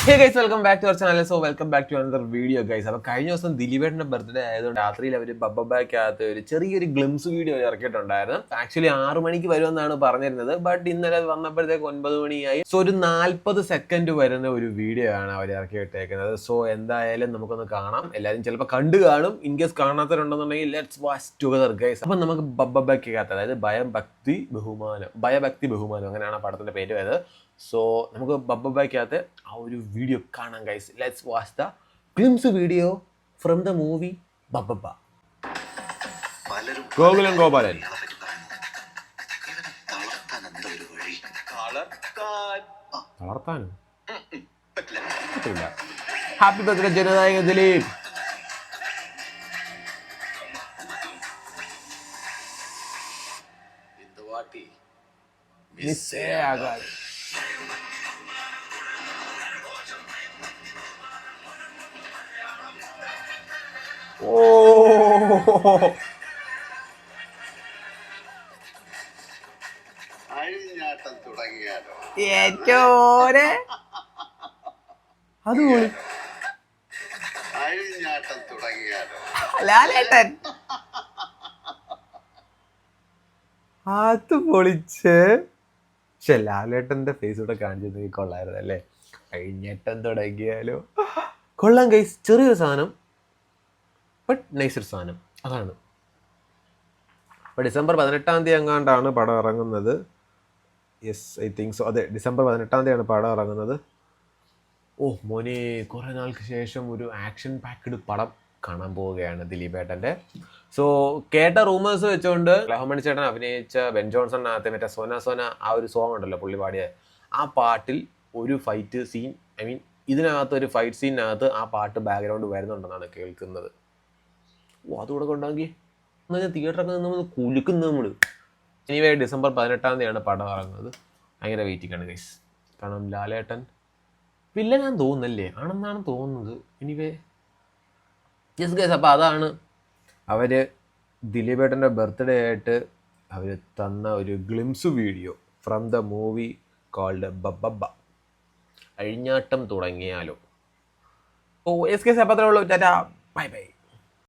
Hey guys, welcome back to our channel. So welcome back to another video guys. അപ്പോൾ കഴിഞ്ഞ ദിവസം ദിലീപേട്ടൻ്റെ birthday ആയതുകൊണ്ട് രാത്രിയിൽ അവർ ബബ്ബബായ്ക്കകത്ത് ഒരു ചെറിയൊരു ഗ്ലിംസ് വീഡിയോ ഇറക്കിയിട്ടുണ്ടായിരുന്നു. ആക്ച്വലി 6 മണിക്ക് വരുമെന്നാണ് പറഞ്ഞിരുന്നത്, ബട്ട് ഇന്നലെ വന്നപ്പോഴത്തേക്ക് 9 മണിയായി. സോ ഒരു 40 സെക്കൻഡ് വരുന്ന ഒരു വീഡിയോ ആണ് അവർ ഇറക്കിയിട്ടേക്കുന്നത്. സോ എന്തായാലും നമുക്കൊന്ന് കാണാം. എല്ലാവരും ചിലപ്പോൾ കണ്ടു കാണും. ഇൻ കേസ് കാണാത്തവരുണ്ടെന്നുണ്ടെങ്കിൽ ലെറ്റ്സ് വാച്ച് ടുഗദർ ഗൈസ്. അപ്പം നമുക്ക് ബബ്ബബായ്ക്കകത്ത്, അതായത് ഭയഭക്തി ബഹുമാനം അങ്ങനെയാണ് പടത്തിൻ്റെ പേര് വരുന്നത്. സോ നമുക്ക് ബബ്ബബായ്ക്കകത്ത് ആ ഒരു വീഡിയോ കാണാം guys. Let's watch the glimpse video from the movie Bhabhaba. Gokulan Gopalan. തളർത്താനും പറ്റില്ല. Happy birthday Jananayaka Dileep. മിസ്സേ ആകാതെ അഴിഞ്ഞാട്ടം തുടങ്ങിയാലോ? അത് പൊളി. അഴിഞ്ഞാട്ടം തുടങ്ങിയാലോ? ലാലേട്ടൻ അത് പൊളിച്ച്. പക്ഷെ ലാലേട്ടന്റെ ഫേസ് കൂടെ കാണിച്ചത് കൊള്ളായിരുന്നു അല്ലേ? അഴിഞ്ഞാട്ടം തുടങ്ങിയാലോ കൊള്ളാം ഗൈസ്. ചെറിയൊരു സാധനം, ബട്ട് നൈസൊരു സാധനം. അതാണ്. അപ്പോൾ ഡിസംബർ 18 എങ്ങാണ്ടാണ് പടം ഇറങ്ങുന്നത്. Yes, I think so. അതെ, ഡിസംബർ 18 പടം ഇറങ്ങുന്നത്. ഓ മോനെ, കുറേ നാൾക്ക് ശേഷം ഒരു ആക്ഷൻ പാക്ക്ഡ് പടം കാണാൻ പോവുകയാണ് ദിലീപേട്ടൻ്റെ. സോ കേട്ട റൂമേഴ്സ് വെച്ചുകൊണ്ട് ലഹമണി ചേട്ടൻ അഭിനയിച്ച ബെൻ ജോൺസണിനകത്ത് മറ്റേ സോന സോന ആ ഒരു സോങ് ഉണ്ടല്ലോ പുള്ളി പാടിയ, ആ പാട്ടിൽ ഒരു ഫൈറ്റ് സീൻ, ഐ മീൻ ഇതിനകത്ത് ഒരു ഫൈറ്റ് സീനിനകത്ത് ആ പാട്ട് ബാക്ക്ഗ്രൗണ്ട് വരുന്നുണ്ടെന്നാണ് കേൾക്കുന്നത്. ഓ അതുകൂടെ കൊണ്ടാക്കി എന്നാൽ തിയേറ്ററൊക്കെ നമ്മൾ കുലുക്കും നമ്മൾ. എനിവേ ഡിസംബർ 18 പടം ഇറങ്ങുന്നത്. ഭയങ്കര വെയിറ്റിംഗാണ് ഗൈസ്. കാരണം ലാലേട്ടൻ വില്ലനാന്ന് തോന്നുന്നല്ലേ, ആണെന്നാണ് തോന്നുന്നത്. Anyway yes guys. അപ്പോൾ അതാണ് അവർ ദിലീപേട്ടൻ്റെ ബർത്ത്ഡേ ആയിട്ട് അവർ തന്ന ഒരു glimpse video from the movie called ബബ്ബബ. അഴിഞ്ഞാട്ടം തുടങ്ങിയാലോ. Oh yes guys. അപ്പോൾ അത്രേ ഉള്ളൂ. Tata, bye by.